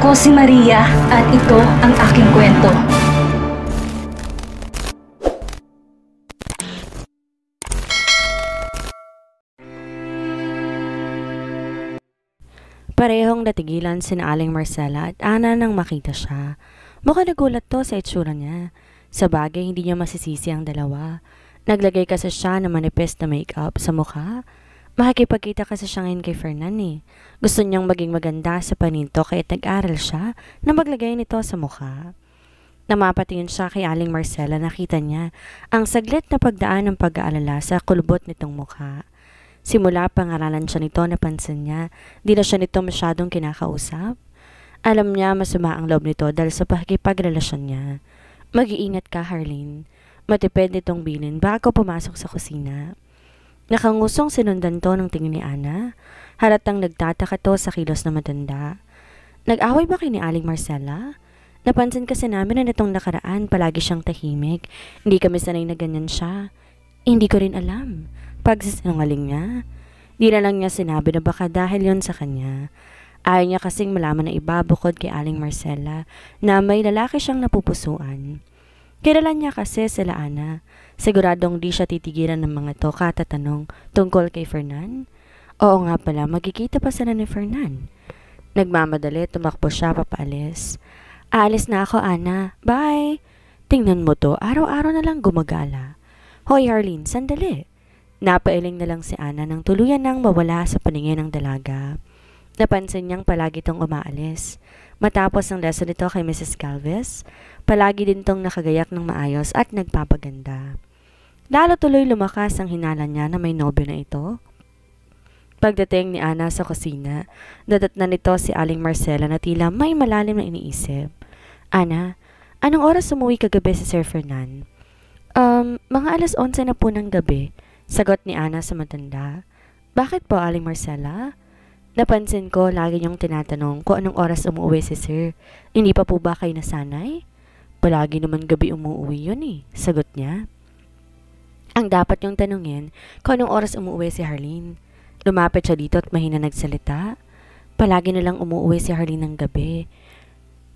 Ako si Maria at ito ang aking kwento. Parehong natigilan sina Aling Marcela at Ana nang makita siya. Mukhang nagulat to sa itsura niya. Sa bagay, hindi niya masisisi ang dalawa. Naglagay kasi siya ng manipis na makeup sa mukha. Makikipagkita kasi siya ngayon kay Fernan eh. Gusto niyang maging maganda sa paninto kaya't nag-aral siya na maglagay nito sa mukha. Namapatingin siya kay Aling Marcela, nakita niya ang saglit na pagdaan ng pag-aalala sa kulbot nitong mukha. Simula pangaralan siya nito, napansin niya, di na siya nito masyadong kinakausap. Alam niya masama ang loob nito dahil sa pakikipagrelasyon niya. Mag-iingat ka, Harleen. Matipid nitong bilin bago pumasok sa kusina. Nakangusong sinundan to ng tingin ni Ana. Halatang nagtataka to sa kilos na matanda. Nag-away ba kayo ni Aling Marcela? Napansin kasi namin na nitong nakaraan palagi siyang tahimik. Hindi kami sanay na ganyan siya. Hindi ko rin alam. Pagsisinungaling niya. Di na lang niya sinabi na baka dahil yon sa kanya. Ayaw niya kasing malaman na iba bukod kay Aling Marcela na may lalaki siyang napupusuan. Kilala niya kasi sila Ana. Siguradong di siya titigilan ng mga to katatanong tungkol kay Fernan. Oo nga pala, magkikita pa sila ni Fernan. Nagmamadali, tumakbo siya papaalis. Aalis na ako, Ana. Bye! Tingnan mo to, araw-araw na lang gumagala. Hoy, Harleen, sandali. Napailing na lang si Ana nang tuluyan nang mawala sa paningin ng dalaga. Napansin niyang palagi tong umaalis. Matapos ang lesson nito kay Mrs. Galvez, palagi din tong nakagayak ng maayos at nagpapaganda. Lalo tuloy lumakas ang hinala niya na may nobyo na ito. Pagdating ni Ana sa kusina, nadatnan nito si Aling Marcela na tila may malalim na iniisip. Ana, anong oras umuwi kagabi si Sir Fernan? Mga alas 11 na po ng gabi. Sagot ni Ana sa matanda. Bakit po, Aling Marcela? Napansin ko lagi niyong tinatanong kung anong oras umuwi si Sir. Hindi pa po ba kayo nasanay? Palagi naman gabi umuwi yun eh, sagot niya. Ang dapat niyong tanungin kung anong oras umuwi si Harleen. Lumapit siya dito at mahina nagsalita. Palagi na lang umuwi si Harleen ng gabi.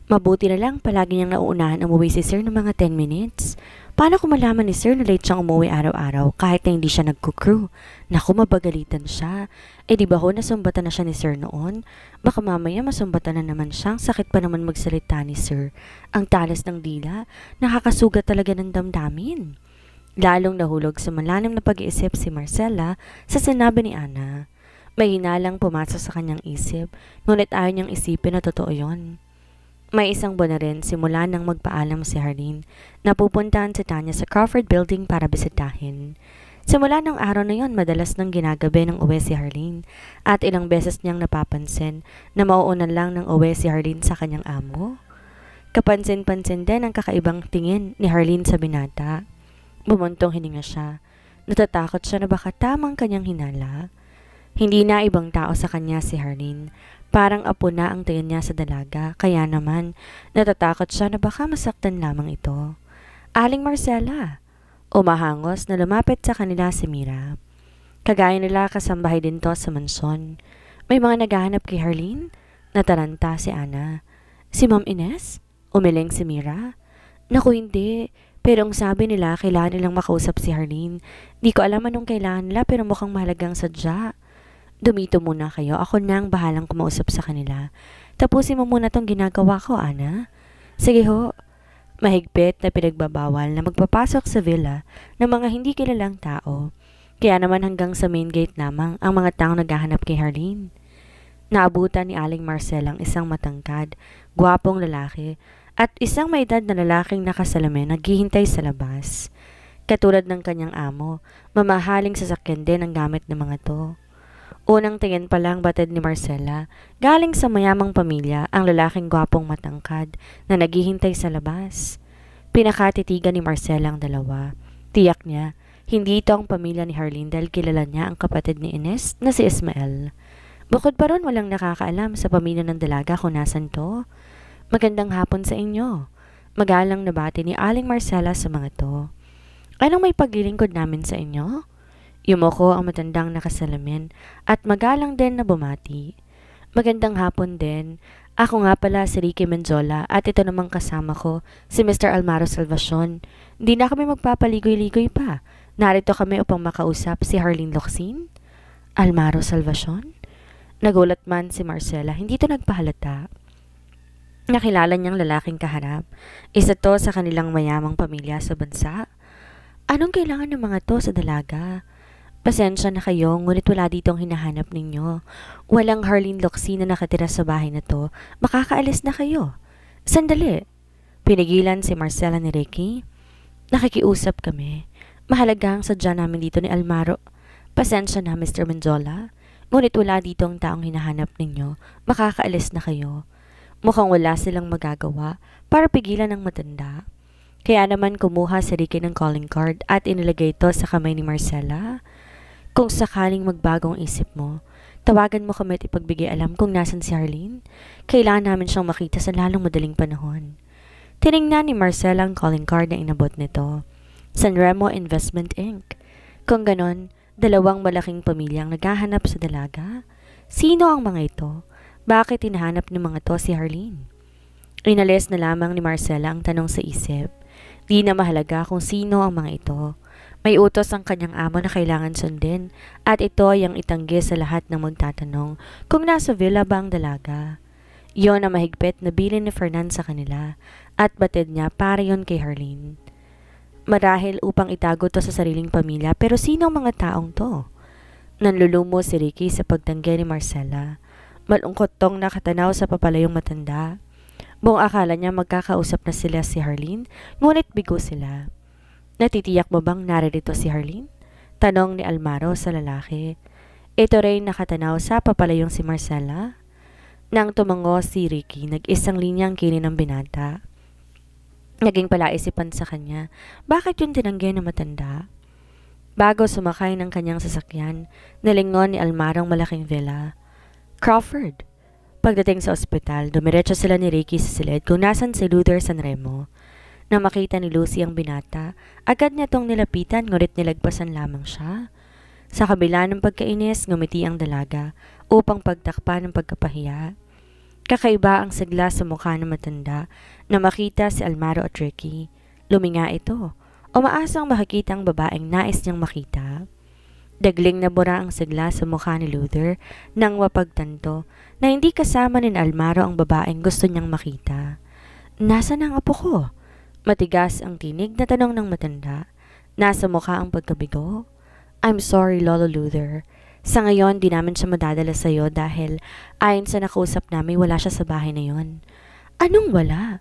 Mabuti na lang palagi niyang nauunahan umuwi si Sir ng mga 10 minutes. Paano kung malaman ni Sir na late siyang umuwi araw-araw kahit na hindi siya nagkukrew? Naku, mabagalitan siya. Eh di ba ho nasumbatan na siya ni Sir noon? Baka mamaya masumbatan na naman siyang sakit pa naman magsalita ni Sir. Ang talas ng dila, nakakasugat talaga ng damdamin. Lalong nahulog sa malalim na pag-iisip si Marcela sa sinabi ni Ana. May hinalang pumasok sa kanyang isip, ngunit ayaw niyang isipin na totoo yon. May isang buwan na rin simula nang magpaalam si Harleen na pupuntahan si Tanya sa Crawford Building para bisitahin. Simula ng araw na yon, madalas nang ginagabi ng uwi si Harleen at ilang beses niyang napapansin na mauunan lang ng uwi si Harleen sa kanyang amo. Kapansin-pansin din ang kakaibang tingin ni Harleen sa binata. Bumuntong hininga siya. Natatakot siya na baka tamang kanyang hinala. Hindi na ibang tao sa kanya si Harleen. Parang apo na ang tingin niya sa dalaga, kaya naman natatakot siya na baka masaktan lamang ito. Aling Marcela! Umahangos na lumapit sa kanila si Mira. Kagaya nila kasambahay din to sa mansyon. May mga naghahanap kay Harleen? Nataranta si Ana. Si Ma'am Ines? Umiling si Mira. Naku hindi, pero ang sabi nila kailangan nilang makausap si Harleen. Di ko alam anong kailangan nila pero mukhang mahalagang sadya. Dumito muna kayo, ako na ang bahalang kumausap sa kanila. Tapusin mo muna tong ginagawa ko, Ana. Sige ho. Mahigpit na pinagbabawal na magpapasok sa villa ng mga hindi kilalang tao. Kaya naman hanggang sa main gate lamang ang mga taong naghahanap kay Harleen. Naabutan ni Aling Marcela ang isang matangkad, gwapong lalaki at isang may edad na lalaking nakasalamin naghihintay sa labas. Katulad ng kanyang amo, mamahaling sasakyan din ang gamit ng mga to. Unang tingin pa lang batid ni Marcela, galing sa mayamang pamilya ang lalaking gwapong matangkad na naghihintay sa labas. Pinakatitigan ni Marcela ang dalawa. Tiyak niya, hindi ito ang pamilya ni Harleen dahil kilala niya ang kapatid ni Ines na si Ismael. Bukod pa ron walang nakakaalam sa pamilya ng dalaga kung nasan to. Magandang hapon sa inyo. Magalang nabati ni Aling Marcela sa mga to. Anong may paglilingkod namin sa inyo? Yumoko ang matandang nakasalamin at magalang din na bumati. Magandang hapon din. Ako nga pala si Ricky Menjola at ito namang kasama ko, si Mr. Almaro Salvacion. Hindi na kami magpapaligoy-ligoy pa. Narito kami upang makausap si Harleen Locsin. Almaro Salvacion? Nagulat man si Marcela, hindi to nagpahalata. Nakilala niyang lalaking kaharap. Isa to sa kanilang mayamang pamilya sa bansa. Anong kailangan ng mga to sa dalaga? Pasensya na kayo, ngunit wala ditong hinahanap ninyo. Walang Harleen Locsin na nakatira sa bahay na to. Makakaalis na kayo. Sandali. Pinigilan si Marcela ni Ricky. Nakikiusap kami. Mahalaga ang sadya namin dito ni Almaro. Pasensya na, Mr. Menjola. Ngunit wala ditong taong hinahanap ninyo. Makakaalis na kayo. Mukhang wala silang magagawa para pigilan ng matanda. Kaya naman kumuha si Ricky ng calling card at inilagay ito sa kamay ni Marcela. Kung sakaling magbagong isip mo, tawagan mo kami at ipagbigay alam kung nasan si Harleen. Kailangan namin siyang makita sa lalong madaling panahon. Tiningnan ni Marcela ang calling card na inabot nito. Sanremo Investment Inc. Kung ganon, dalawang malaking pamilyang naghahanap sa dalaga. Sino ang mga ito? Bakit hinahanap ng mga to si Harleen? Inalis na lamang ni Marcela ang tanong sa isip. Di na mahalaga kung sino ang mga ito. May utos ang kanyang amo na kailangan sundin at ito ay ang itanggi sa lahat ng magtatanong kung nasa villa ba ang dalaga. Yon ang mahigpit na bilin ni Fernan sa kanila at batid niya para yon kay Harleen. Marahil upang itago to sa sariling pamilya pero sino ang mga taong to? Nanlulumo si Ricky sa pagtanggi ni Marcela. Malungkot tong nakatanaw sa papalayong matanda. Buong akala niya magkakausap na sila si Harleen, ngunit bigo sila. Natitiyak mo bang naririto si Harleen? Tanong ni Almaro sa lalaki. Ito rin nakatanaw sa papalayong si Marcela. Nang tumango si Ricky, nag-isang linyang kinin ng binata. Naging palaisipan sa kanya, bakit yung tinanggi na matanda? Bago sumakay ng kanyang sasakyan, nalingon ni Almaro ang malaking villa. Crawford. Pagdating sa ospital, dumiretso sila ni Ricky sa silid kung nasan si Luther Sanremo. Nang makita ni Lucy ang binata, agad niya tong nilapitan ngunit nilagpasan lamang siya. Sa kabila ng pagkainis, ngumiti ang dalaga upang pagtakpan ng pagkapahiya. Kakaiba ang sigla sa mukha ng matanda na makita si Almaro at Ricky. Luminga ito. Umaasang makikita ang babaeng nais niyang makita. Dagling na bura ang sigla sa mukha ni Luther nang mapagtanto na hindi kasama ni Almaro ang babaeng gusto niyang makita. Nasaan ang apo ko? Matigas ang tinig na tanong ng matanda. Nasa mukha ang pagkabigo. I'm sorry, Lolo Luther. Sa ngayon, di namin siya madadala sa iyo dahil ayon sa nakausap namin wala siya sa bahay na yon. Anong wala?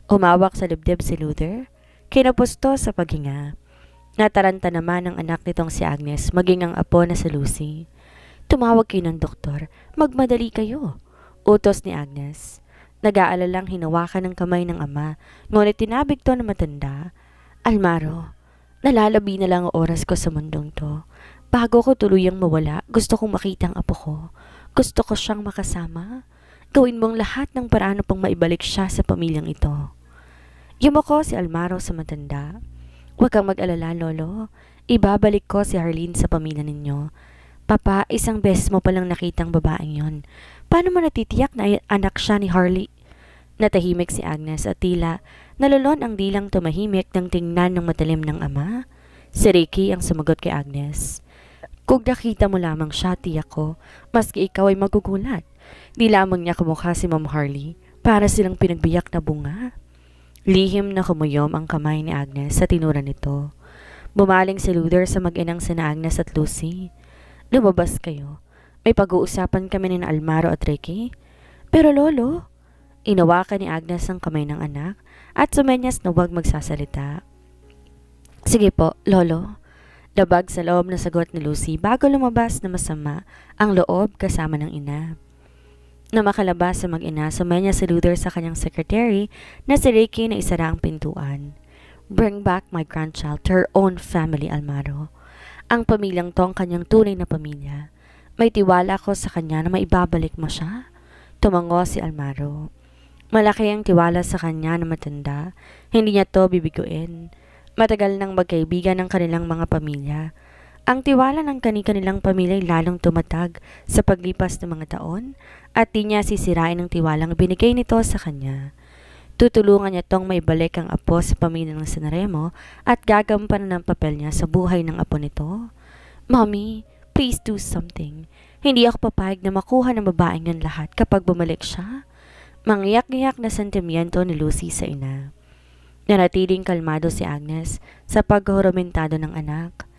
Umawak sa dibdib si Luther. Kinapusto sa paghinga. Nataranta naman ang anak nitong si Agnes maging ang apo na si Lucy. Tumawag kayo ng doktor. Magmadali kayo. Utos ni Agnes. Nag-aalalang hinawakan ng kamay ng ama, ngunit tinabig to na matanda. Almaro, nalalabi na lang ang oras ko sa mundong to. Bago ko tuluyang mawala, gusto kong makita ang apo ko. Gusto ko siyang makasama. Gawin mong lahat ng paraan upang maibalik siya sa pamilyang ito. Yumoko si Almaro sa matanda. Huwag kang mag-alala, Lolo. Ibabalik ko si Harleen sa pamilya ninyo. Papa, isang beses mo palang nakitang babaeng yon. Paano mo natitiyak na anak siya ni Harley? Natahimik si Agnes at tila nalulon ang dilang tumahimik ng tingnan ng matalim ng ama. Si Ricky ang sumagot kay Agnes. Kung nakita mo lamang siya, tiyak ko, maski ikaw ay magugulat. Di lamang niya kamukha si Ma'am Harley, para silang pinagbiyak na bunga. Lihim na kumuyom ang kamay ni Agnes sa tinura nito. Bumaling si Luther sa mag-inang sina Agnes at Lucy. Lumabas kayo. May pag-uusapan kami ni Almaro at Ricky. Pero Lolo, inawakan ni Agnes ang kamay ng anak at sumenyas na huwag magsasalita. Sige po, Lolo. Labag sa loob na sagot ni Lucy bago lumabas na masama ang loob kasama ng ina. Na makalabas sa mag-ina, sumenya si Luther sa kanyang secretary na si Ricky na isara ang pintuan. Bring back my grandchild to her own family, Almaro. Ang pamilyang to ang kanyang tunay na pamilya. May tiwala ko sa kanya na maibabalik mo siya. Tumango si Almaro. Malaki ang tiwala sa kanya na matanda. Hindi niya to bibiguin. Matagal nang magkaibigan ng kanilang mga pamilya. Ang tiwala ng kani-kanilang pamilya ay lalong tumatag sa paglipas ng mga taon at di niya sisirain ang tiwalang binigay nito sa kanya. Tutulungan niya tong maibalik ang apo sa pamilya ng Sanremo at gagampanan ng papel niya sa buhay ng apo nito. Mommy, please do something. Hindi ako papayag na makuha ng babaeng yun lahat kapag bumalik siya. Mangyak-ngyak na sentimiento ni Lucy sa ina. Nanatiling kalmado si Agnes sa paghurumentado ng anak.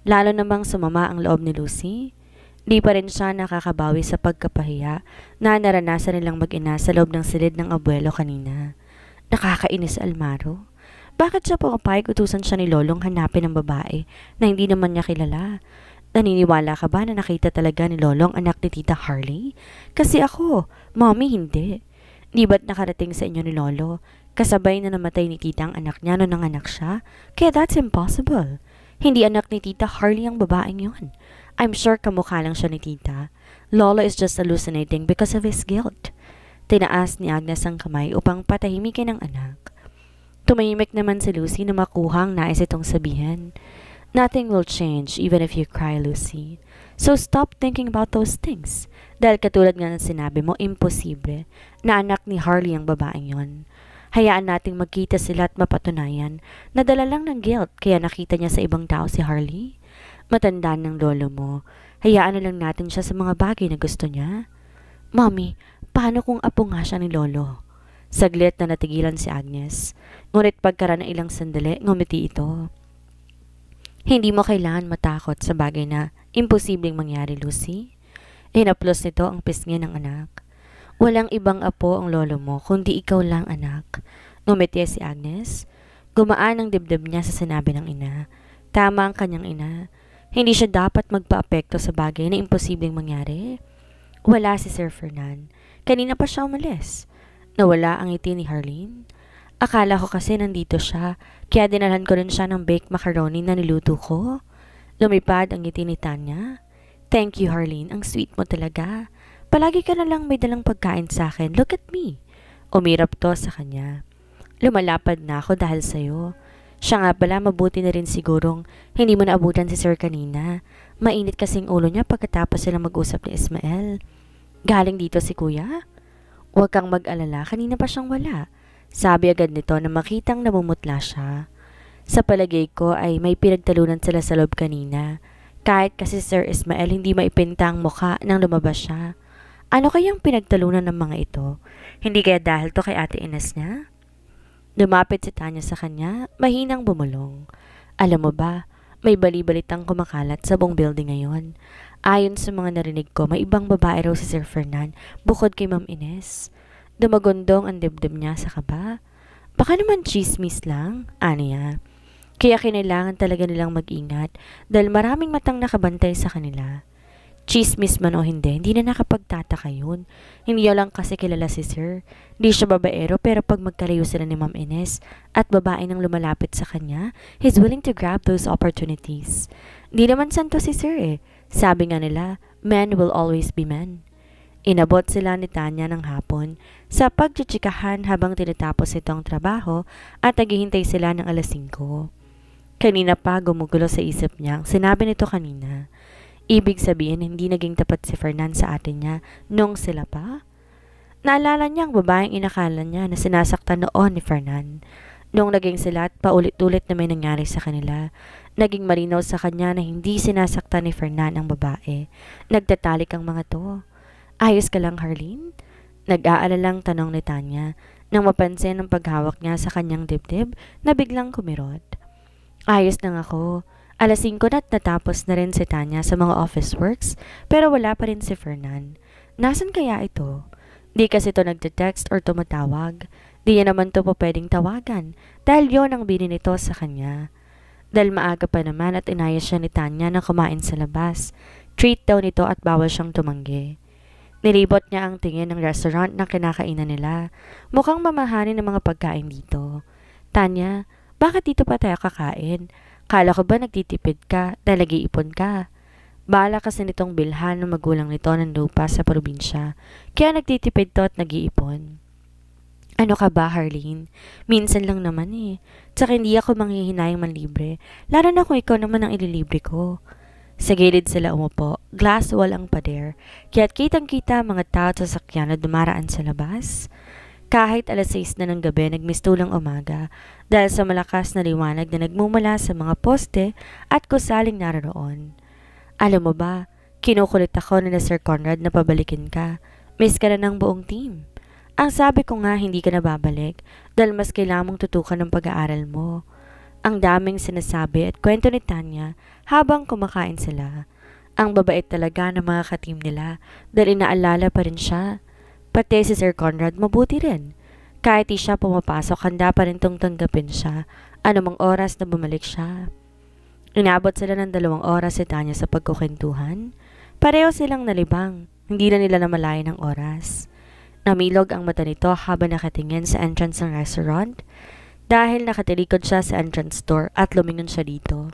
Lalo namang sumama ang loob ni Lucy. Di pa rin siya nakakabawi sa pagkapahiya na naranasan nilang mag-ina sa loob ng silid ng abuelo kanina. Nakakainis Almaro. Bakit siya pumapayag utusan siya ni Lolong hanapin ang babae na hindi naman niya kilala? Naniniwala ka ba na nakita talaga ni Lolong anak ni Tita Harley? Kasi ako, Mommy, hindi. Di ba't nakarating sa inyo ni Lolo? Kasabay na namatay ni Tita ang anak niya nung nanganak siya? Kaya that's impossible. Hindi anak ni Tita Harley ang babaeng yon. I'm sure kamukha lang siya ni Tita. Lolo is just hallucinating because of his guilt. Tinaas ni Agnes ang kamay upang patahimikin ang anak. Tumahimik naman si Lucy na makuha ang nais itong sabihin. Nothing will change even if you cry, Lucy. So stop thinking about those things. Dahil katulad nga ng sinabi mo, imposible na anak ni Harley ang babaeng yon. Hayaan nating magkita sila at mapatunayan na dala lang ng guilt kaya nakita niya sa ibang tao si Harley. Matandaan ng lolo mo. Hayaan na lang natin siya sa mga bagay na gusto niya. Mommy, paano kung apo nga siya ni Lolo? Saglit na natigilan si Agnes. Ngunit pagkaraan ng ilang sandali, ngumiti ito. Hindi mo kailangan matakot sa bagay na imposibleng mangyari, Lucy. Hinaplos nito ang pisngi ng anak. Walang ibang apo ang lolo mo, kundi ikaw lang, anak. Ngumiti si Agnes. Gumaan ang dibdib niya sa sinabi ng ina. Tama ang kanyang ina. Hindi siya dapat magpa-apekto sa bagay na imposibleng mangyari. Wala si Sir Fernan. Kanina pa siya umalis. Nawala ang ngiti ni Harleen. Akala ko kasi nandito siya, kaya dinalhan ko rin siya ng baked macaroni na niluto ko. Lumipad ang ngiti ni Tanya. Thank you, Harleen. Ang sweet mo talaga. Palagi ka na lang may dalang pagkain sa akin. Look at me. Umirap to sa kanya. Lumalapad na ako dahil sa'yo. Siya nga pala, mabuti na rin sigurong hindi mo naabutan si Sir kanina. Mainit kasing ulo niya pagkatapos sila mag-usap ni Ismael. Galing dito si Kuya? Huwag kang mag-alala, kanina pa siyang wala. Sabi agad nito na makitang namumutla siya. Sa palagay ko ay may pinagtalunan sila sa loob kanina. Kahit kasi Sir Ismael hindi maipinta ang mukha nang lumabas siya. Ano kayang pinagtalunan ng mga ito? Hindi kaya dahil to kay Ate Ines niya? Lumapit si Tanya sa kanya, mahinang bumulong. Alam mo ba, may bali-balitang kumakalat sa buong building ngayon. Ayon sa mga narinig ko, may ibang babae raw si Sir Fernan bukod kay Ma'am Ines. Dumagondong ang dibdib niya sa kaba. Baka naman chismis lang, aniya. Kaya kinailangan talaga nilang mag-ingat dahil maraming matang nakabantay sa kanila. Chismis man o hindi na nakapagtataka yun. Hindi lang kasi kilala si Sir. Di siya babaero pero pag magkalayo sila ni Ma'am Ines at babae nang lumalapit sa kanya, he's willing to grab those opportunities. Di naman santo si Sir eh. Sabi nga nila, men will always be men. Inabot sila ni Tanya ng hapon sa pagchichikahan habang tinatapos itong trabaho at naghihintay sila ng 5:00. Kanina pa gumugulo sa isip niya, sinabi nito kanina. Ibig sabihin, hindi naging tapat si Fernan sa atin niya nung sila pa? Naalala niya ang babaeng inakala niya na sinasaktan noon ni Fernan. Nung naging sila at paulit-ulit na may nangyari sa kanila, naging malinaw sa kanya na hindi sinasaktan ni Fernan ang babae. Nagtatalik ang mga to. Ayos ka lang, Harleen? Nag-aalalang tanong ni Tanya nang mapansin ang paghawak niya sa kanyang dibdib na biglang kumirot. Ayos lang ako. 5:00 na't natapos na rin si Tanya sa mga office works pero wala pa rin si Fernan. Nasaan kaya ito? Di kasi ito nagte-text or tumatawag. Di niya naman ito po pwedeng tawagan dahil yon ang bini nito sa kanya. Dahil maaga pa naman at inayos siya ni Tanya na kumain sa labas. Treat daw nito at bawal siyang tumanggi. Nilibot niya ang tingin ng restaurant na kinakainan nila. Mukhang mamahalin ng mga pagkain dito. Tanya, bakit dito pa tayo kakain? Kala ko ba nagtitipid ka dahil nag-iipon ka? Bahala kasi nitong bilhan ng magulang nito ng lupa sa probinsya. Kaya nagtitipid to at nag-iipon. Ano ka ba, Harleen? Minsan lang naman eh. Tsaka hindi ako manghihinayang manlibre. Lalo na kung ikaw naman ang ililibre ko. Sa gilid sila umupo, glass wall ang pader, kaya't kitang-kita mga tao sa sakyan na dumaraan sa labas. Kahit alas 6 na ng gabi, nagmistulang umaga dahil sa malakas na liwanag na nagmumula sa mga poste at kusaling naroon. Alam mo ba, kinukulit ako ni Sir Conrad na pabalikin ka. Miss ka na ng buong team. Ang sabi ko nga hindi ka na babalik dahil mas kailangan mong tutukan ng pag-aaral mo. Ang daming sinasabi at kwento ni Tanya habang kumakain sila. Ang babait talaga ng mga ka-team nila dahil inaalala pa rin siya. Pati si Sir Conrad mabuti rin. Kahit di siya pumapasok, handa pa rin tong tanggapin siya anumang oras na bumalik siya. Inabot sila ng 2 oras si Tanya sa pagkukwentuhan. Pareho silang nalibang, hindi na nila namalayan ang oras. Namilog ang mata nito habang nakatingin sa entrance ng restaurant. Dahil nakatilikod siya sa entrance door at lumingon siya dito,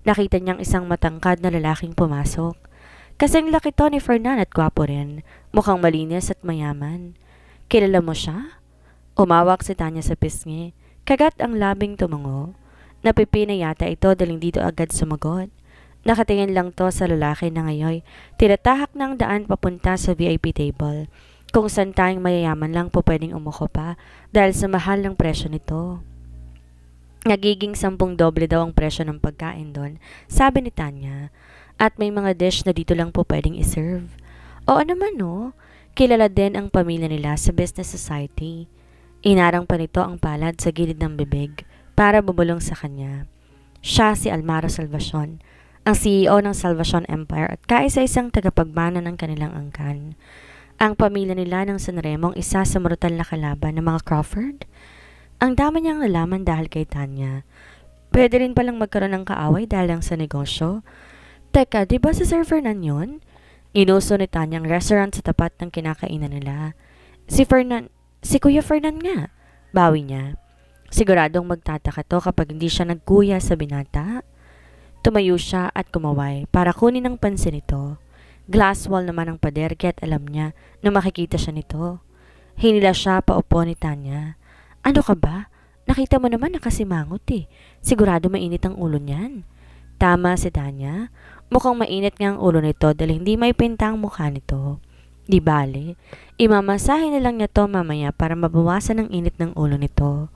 nakita niyang isang matangkad na lalaking pumasok. Kasing laki to ni Fernan at gwapo rin, mukhang malinis at mayaman. Kilala mo siya? Umawak si Tanya sa pisngi, kagat ang labing tumango. Napipina yata ito dahil dito agad sumagot. Nakatingin lang to sa lalaki na ngayon, tinatahak ng daan papunta sa VIP table, kung saan tayong mayayaman lang po pwedeng umuko pa dahil sa mahal ng presyo nito. Nagiging 10 doble daw ang presyo ng pagkain doon, sabi ni Tanya. At may mga dish na dito lang po pwedeng iserve. Oo naman no, kilala din ang pamilya nila sa business society. Inarang pa nito ang palad sa gilid ng bibig para bumulong sa kanya. Siya si Almaro Salvacion, ang CEO ng Salvacion Empire at kaisa-isang tagapagmana ng kanilang angkan. Ang pamilya nila ng Sanremo ang isa sa marutal na kalaban ng mga Crawford. Ang dami niyang nalaman dahil kay Tanya. Pwede rin palang magkaroon ng kaaway dahil lang sa negosyo. Teka, di ba si Sir Fernan yun? Inuso ni Tanya ang restaurant sa tapat ng kinakainan nila. Si Kuya Fernan nga, bawi niya. Siguradong magtataka to kapag hindi siya nagkuya sa binata. Tumayo siya at kumaway para kunin ang pansin nito. Glass wall naman ang pader kaya't alam niya na makikita siya nito. Hinila siya paupo ni Tanya. Ano ka ba? Nakita mo naman nakasimangot eh. Sigurado mainit ang ulo niyan. Tama si Tanya. Mukhang mainit nga ang ulo nito dahil hindi may pinta ang mukha nito. Di bale, imamasahin na lang niya to mamaya para mabawasan ang init ng ulo nito.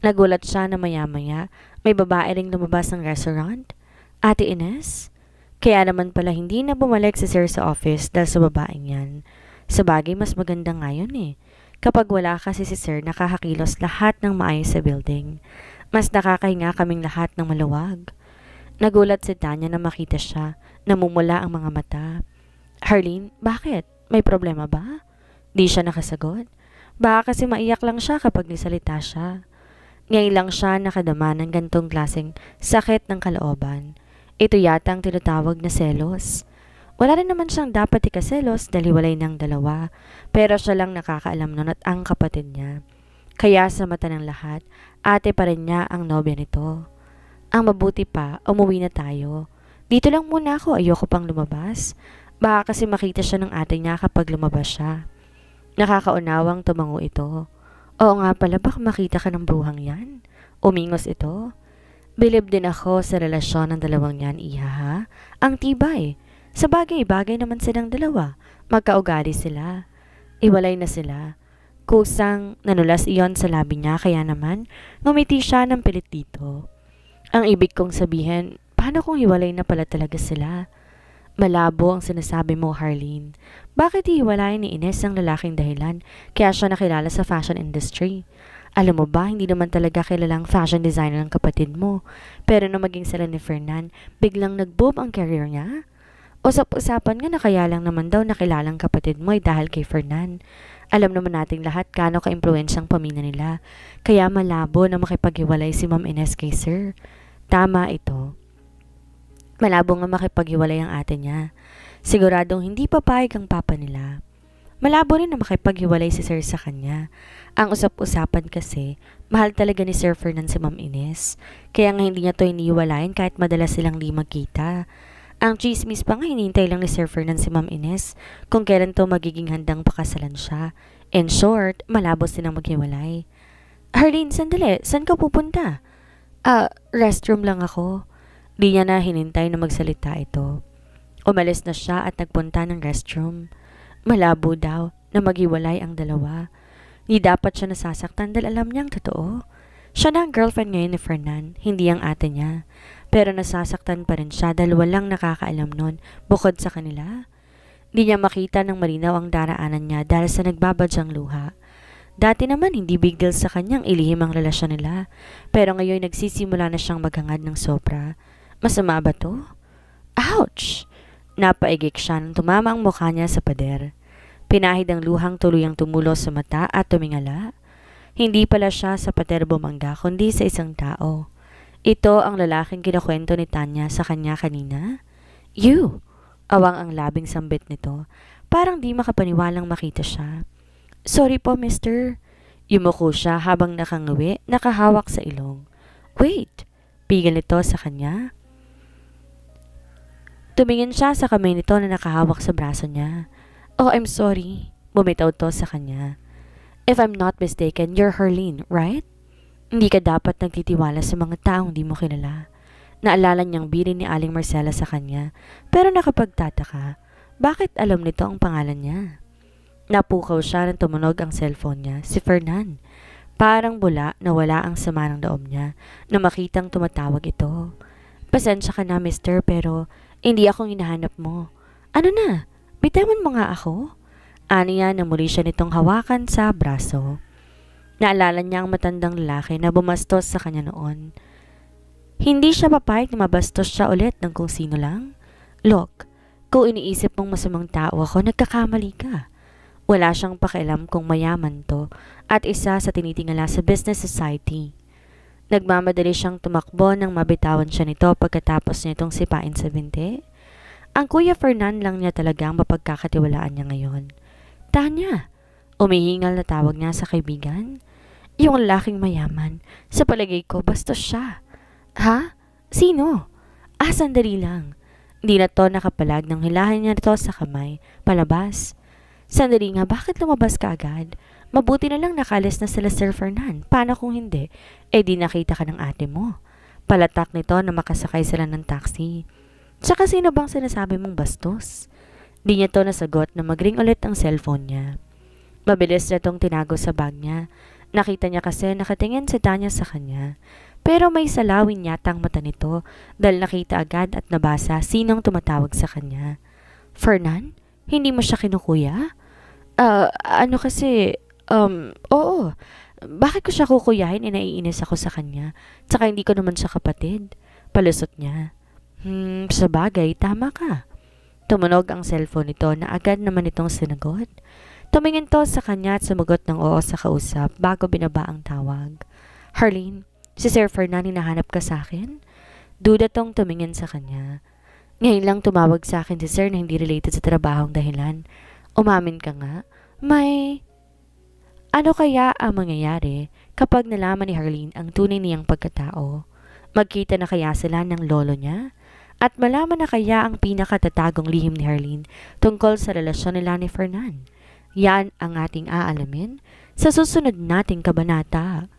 Nagulat siya na maya-maya may babae ring lumabas ng restaurant. Ate Ines? Kaya naman pala hindi na bumalik si Sir sa office dahil sa babaeng yan. Sa bagay mas maganda ngayon eh. Kapag wala kasi si Sir, nakakakilos lahat ng maayos sa building. Mas nakakahinga kaming lahat ng maluwag. Nagulat si Tanya na makita siya, namumula ang mga mata. Harleen, bakit? May problema ba? Di siya nakasagot. Baka kasi maiyak lang siya kapag nisalita siya. Ngayon lang siya nakadama ng gantong klaseng sakit ng kalooban. Ito yata ang tinatawag na selos. Wala rin naman siyang dapat ikaselos dahil hiwalay ng dalawa, pero siya lang nakakaalam nun at ang kapatid niya. Kaya sa mata ng lahat, ate pa rin niya ang nobya nito. Ang mabuti pa, umuwi na tayo. Dito lang muna ako, ayoko pang lumabas. Baka kasi makita siya ng ate niya kapag lumabas siya. Nakakaunawang tumango ito. Oo nga pala, baka makita ka ng bruhang yan. Umingos ito. Bilib din ako sa relasyon ng dalawang yan, iha ha? Ang tibay. Sa bagay naman silang dalawa. Magkaugali sila. Iwalay na sila. Kusang nanulas iyon sa labi niya kaya naman ngumiti siya ng pilit dito. Ang ibig kong sabihin, paano kung hiwalay na pala talaga sila? Malabo ang sinasabi mo, Harleen. Bakit hiwalay ni Ines ang lalaking dahilan kaya siya nakilala sa fashion industry? Alam mo ba, hindi naman talaga kilalang fashion designer ng kapatid mo. Pero nung maging sila ni Fernan, biglang nag-boom ang career niya. Usap-usapan nga na kaya lang naman daw nakilalang kapatid mo ay dahil kay Fernan. Alam naman nating lahat kano ka-impluensyang pamilya nila. Kaya malabo na makipaghiwalay si Ma'am Ines kay Sir. Tama ito. Malabo nga makipaghiwalay ang ate niya. Siguradong hindi papayag ang papa nila. Malabo rin na makipaghiwalay si Sir sa kanya. Ang usap-usapan kasi, mahal talaga ni Sir Fernan si Ma'am Ines. Kaya nga hindi niya to iniwalayan kahit madalas silang di magkita. Ang chismis pa nga hinintay lang ni Sir Fernan si Ma'am Ines kung kailan to magiging handang pakasalan siya. In short, malabo silang maghiwalay. Harleen, sandali, saan ka pupunta? Restroom lang ako. Di niya na hinintay na magsalita ito. Umalis na siya at nagpunta ng restroom. Malabo daw na maghiwalay ang dalawa. Di dapat siya nasasaktan dahil alam niyang totoo. Siya na ang girlfriend ngayon ni Fernan, hindi ang ate niya. Pero nasasaktan pa rin siya dahil walang nakakaalam nun bukod sa kanila. Di niya makita ng malinaw ang daraanan niya dahil sa nagbabadyang luha. Dati naman hindi big deal sa kanyang ilihim ang relasyon nila. Pero ngayon nagsisimula na siyang maghangad ng sobra. Masama ba to? Ouch! Napaigik siya nang tumama ang mukha niya sa pader. Pinahid ang luhang tuluyang tumulo sa mata at tumingala. Hindi pala siya sa pader bumangga kundi sa isang tao. Ito ang lalaking kinakwento ni Tanya sa kanya kanina. You! Awang ang labing sambit nito. Parang di makapaniwalang makita siya. Sorry po, mister. Yumuko siya habang nakangawi, nakahawak sa ilong. Wait! Pigil nito sa kanya. Tumingin siya sa kamay nito na nakahawak sa braso niya. Oh, I'm sorry. Bumitaw to sa kanya. If I'm not mistaken, you're Herlene, right? Hindi ka dapat nagtitiwala sa mga taong di mo kilala. Naalala niyang bilin ni Aling Marcela sa kanya, pero nakapagtataka, bakit alam nito ang pangalan niya? Napukaw siya nang tumunog ang cellphone niya, si Fernan. Parang bula na wala ang sama ng loob niya na makitang tumatawag ito. Pasensya ka na, mister, pero hindi akong hinahanap mo. Ano na? Bitawan mo nga ako? Aniya na muli siya nitong hawakan sa braso. Naalala niya ang matandang lalaki na bumastos sa kanya noon. Hindi siya papayag na mabastos siya ulit ng kung sino lang. Look, kung iniisip mong masamang tao ako, nagkakamali ka. Wala siyang pakialam kung mayaman to at isa sa tinitingala sa business society. Nagmamadali siyang tumakbo nang mabitawan siya nito pagkatapos nitong sipain sa binti. Ang Kuya Fernan lang niya talagang mapagkakatiwalaan niya ngayon. Tanya, umihingal na tawag niya sa kaibigan. Yung lalaking mayaman, sa palagay ko bastos siya. Ha? Sino? Sandali lang. Di na to nakapalag nang hilahin niya nito sa kamay, palabas. Sandali nga, bakit lumabas ka agad? Mabuti na lang nakalis na sila Sir Fernan. Paano kung hindi? Di nakita ka ng ate mo. Palatak nito na makasakay sila ng taxi. Tsaka sino bang sinasabi mong bastos? Di niya to nasagot na mag-ring ulit ang cellphone niya. Mabilis na tong tinago sa bag niya. Nakita niya kasi nakatingin si Tanya sa kanya. Pero may salawin yata ang mata nito dahil nakita agad at nabasa sinong tumatawag sa kanya. Fernan? Hindi mo siya kinukuya? Oo. Bakit ko siya kukuyahin naiinis ako sa kanya? Tsaka hindi ko naman siya kapatid. Palusot niya. Sa bagay, tama ka. Tumunog ang cellphone nito na agad naman itong sinagot. Tumingin to sa kanya at sumagot ng oo sa kausap bago binaba ang tawag. Herlene, si Sir Fernan hinahanap ka sa akin? Duda tong tumingin sa kanya. Ngayon lang tumawag sa akin si Sir na hindi related sa trabahong dahilan. Umamin ka nga. Ano kaya ang mangyayari kapag nalaman ni Herlene ang tunay niyang pagkatao? Magkita na kaya sila ng lolo niya? At malaman na kaya ang pinakatatagong lihim ni Herlene tungkol sa relasyon nila ni Fernan? Yan ang ating aalamin sa susunod nating kabanata.